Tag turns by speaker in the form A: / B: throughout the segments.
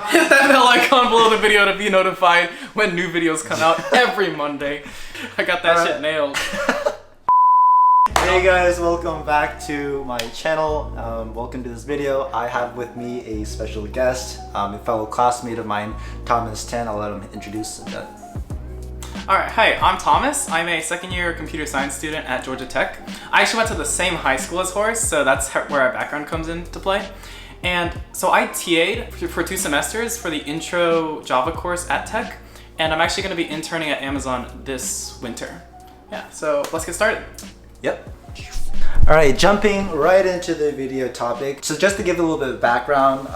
A: Hit that bell icon below the video to be notified when new videos come out every Monday. I got that shit nailed.
B: Hey guys, welcome back to my channel. Welcome to this video. I have with me a special guest, a fellow classmate of mine, Thomas Tan. I'll let him introduce himself.
A: Alright, hi, I'm Thomas. I'm a second year computer science student at Georgia Tech. I actually went to the same high school as Horace, so that's where our background comes into play. And so I TA'd for 2 semesters for the intro Java course at Tech, and I'm actually going to be interning at Amazon this winter. Yeah, so let's get started.
B: Yep. Alright, jumping right into the video topic. So just to give a little bit of background,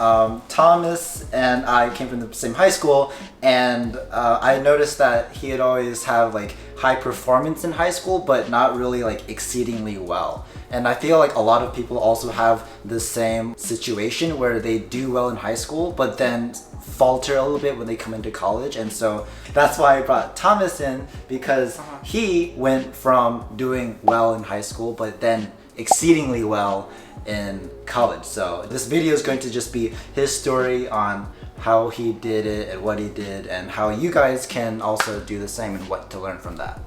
B: Thomas and I came from the same high school, and I noticed that he had always had like high performance in high school, but not really like exceedingly well. And I feel like a lot of people also have the same situation where they do well in high school, but then falter a little bit when they come into college. And so that's why I brought Thomas in, because he went from doing well in high school, but then exceedingly well in college. So this video is going to just be his story on how he did it and what he did, and how you guys can also do the same and what to learn from that.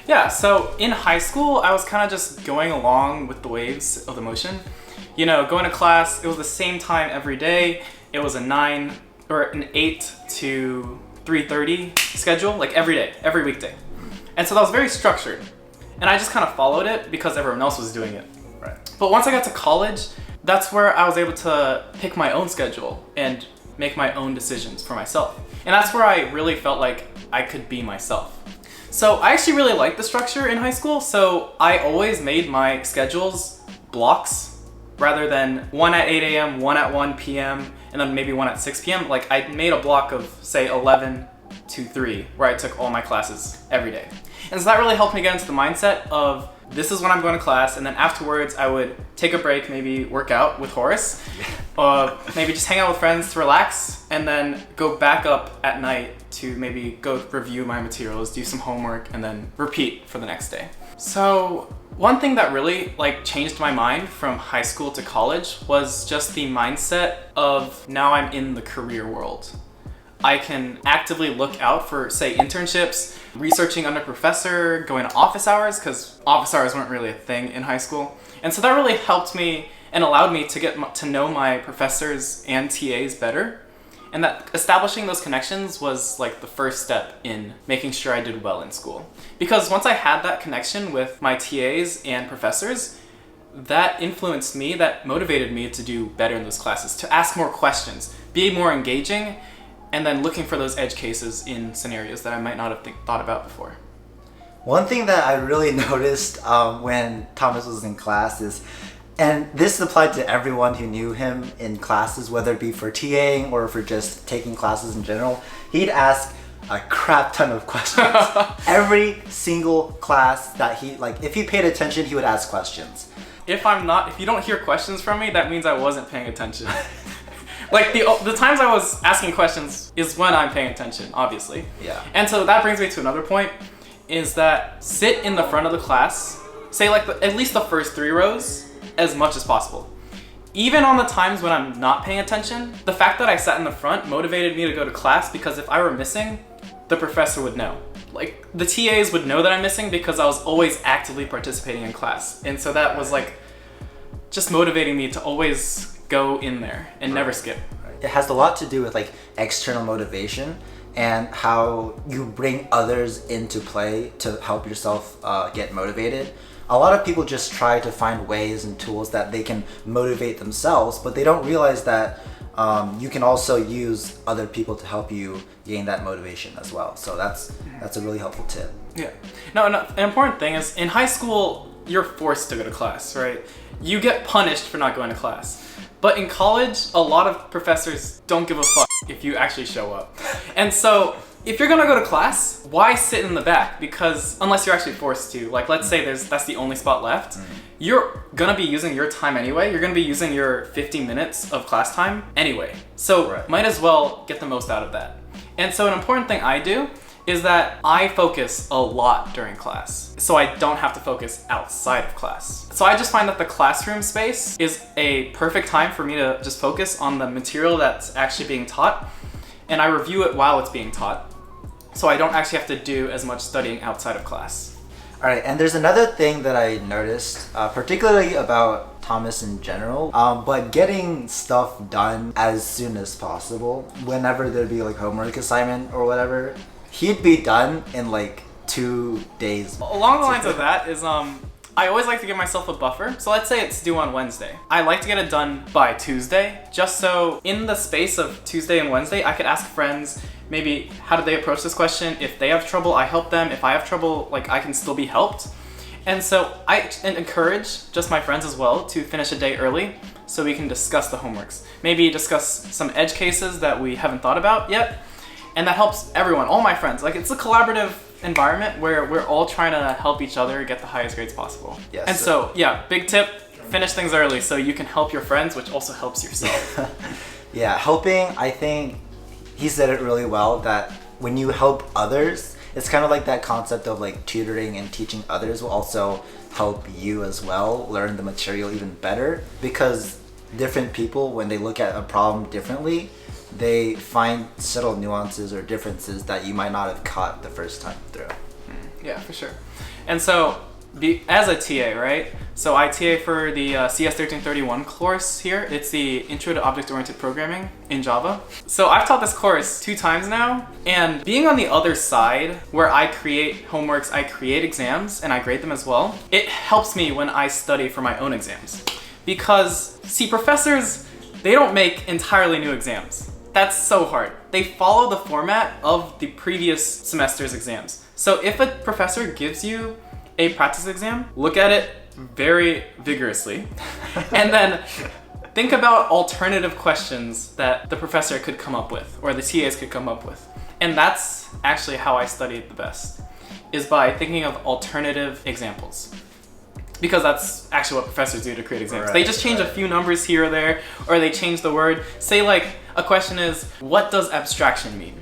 A: Yeah, so in high school, I was kind of just going along with the waves of the motion. You know, going to class, it was the same time every day. It was an 8 to 3:30 schedule, like every day, every weekday. And so that was very structured. And I just kind of followed it because everyone else was doing it.
B: Right.
A: But once I got to college, that's where I was able to pick my own schedule and make my own decisions for myself. And that's where I really felt like I could be myself. So I actually really liked the structure in high school, so I always made my schedules blocks rather than one at 8 a.m., one at 1 p.m., and then maybe one at 6 p.m. Like I made a block of say 11 to 3 where I took all my classes every day. And so that really helped me get into the mindset of this is when I'm going to class, and then afterwards I would take a break, maybe work out with Horace, maybe just hang out with friends to relax, and then go back up at night to maybe go review my materials, do some homework, and then repeat for the next day. So one thing that really changed my mind from high school to college was just the mindset of now I'm in the career world. I can actively look out for, say, internships, researching under professor, going to office hours, because office hours weren't really a thing in high school. And so that really helped me and allowed me to get to know my professors and TAs better. And that establishing those connections was like the first step in making sure I did well in school. Because once I had that connection with my TAs and professors, that influenced me, that motivated me to do better in those classes, to ask more questions, be more engaging, and then looking for those edge cases in scenarios that I might not have thought about before.
B: One thing that I really noticed when Thomas was in class is, and this applied to everyone who knew him in classes, whether it be for TAing or for just taking classes in general, he'd ask a crap ton of questions. Every single class that if he paid attention, he would ask questions.
A: If you don't hear questions from me, that means I wasn't paying attention. The times I was asking questions is when I'm paying attention, obviously.
B: Yeah.
A: And so that brings me to another point, is that sit in the front of the class, say at least the first 3 rows, as much as possible. Even on the times when I'm not paying attention, the fact that I sat in the front motivated me to go to class, because if I were missing, the professor would know. The TAs would know that I'm missing because I was always actively participating in class. And so that was just motivating me to always go in there and never skip.
B: It has a lot to do with external motivation and how you bring others into play to help yourself get motivated. A lot of people just try to find ways and tools that they can motivate themselves, but they don't realize that you can also use other people to help you gain that motivation as well. So that's a really helpful tip.
A: Yeah. No, an important thing is in high school, you're forced to go to class, right? You get punished for not going to class. But in college, a lot of professors don't give a fuck if you actually show up. And so if you're gonna go to class, why sit in the back? Because unless you're actually forced to, let's say that's the only spot left, you're gonna be using your time anyway. You're gonna be using your 50 minutes of class time anyway. So might as well get the most out of that. And so an important thing I do is that I focus a lot during class, so I don't have to focus outside of class. So I just find that the classroom space is a perfect time for me to just focus on the material that's actually being taught, and I review it while it's being taught. So I don't actually have to do as much studying outside of class.
B: All right, and there's another thing that I noticed, particularly about Thomas in general, but getting stuff done as soon as possible. Whenever there'd be like homework assignment or whatever, he'd be done in like 2 days.
A: Along the lines of that is, I always like to give myself a buffer. So let's say it's due on Wednesday. I like to get it done by Tuesday, just so in the space of Tuesday and Wednesday, I could ask friends, maybe how did they approach this question? If they have trouble, I help them. If I have trouble, like I can still be helped. And so I encourage just my friends as well to finish a day early so we can discuss the homeworks. Maybe discuss some edge cases that we haven't thought about yet. And that helps everyone, all my friends. Like it's a collaborative environment where we're all trying to help each other get the highest grades possible.
B: Yes.
A: And so yeah, big tip, finish things early so you can help your friends, which also helps yourself.
B: Yeah, helping, I think he said it really well, that when you help others, it's kind of like that concept of like tutoring and teaching others will also help you as well learn the material even better, because different people, when they look at a problem differently, they find subtle nuances or differences that you might not have caught the first time through.
A: Yeah, for sure. And so as a TA, right? So I TA for the CS 1331 course here. It's the Intro to Object-Oriented Programming in Java. So I've taught this course 2 times now, and being on the other side where I create homeworks, I create exams, and I grade them as well, it helps me when I study for my own exams. Because, see, professors, they don't make entirely new exams. That's so hard. They follow the format of the previous semester's exams. So if a professor gives you a practice exam, look at it very vigorously, and then think about alternative questions that the professor could come up with, or the TAs could come up with. And that's actually how I studied the best, is by thinking of alternative examples. Because that's actually what professors do to create exams.
B: Right,
A: they just change a few numbers here or there, or they change the word. Say like, a question is, what does abstraction mean?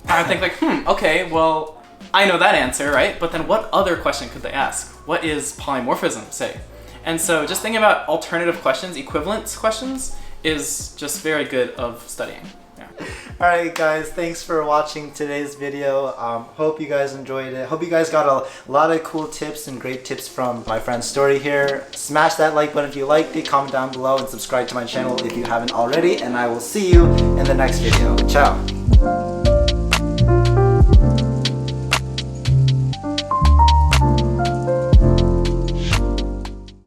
A: And I think like, okay, well, I know that answer, right? But then what other question could they ask? What is polymorphism, say? And so just thinking about alternative questions, equivalent questions, is just very good of studying. Yeah.
B: Alright guys, thanks for watching today's video. Hope you guys enjoyed it. Hope you guys got a lot of cool tips and great tips from my friend's story here. Smash that like button if you liked it, comment down below, and subscribe to my channel if you haven't already, and I will see you in the next video. Ciao!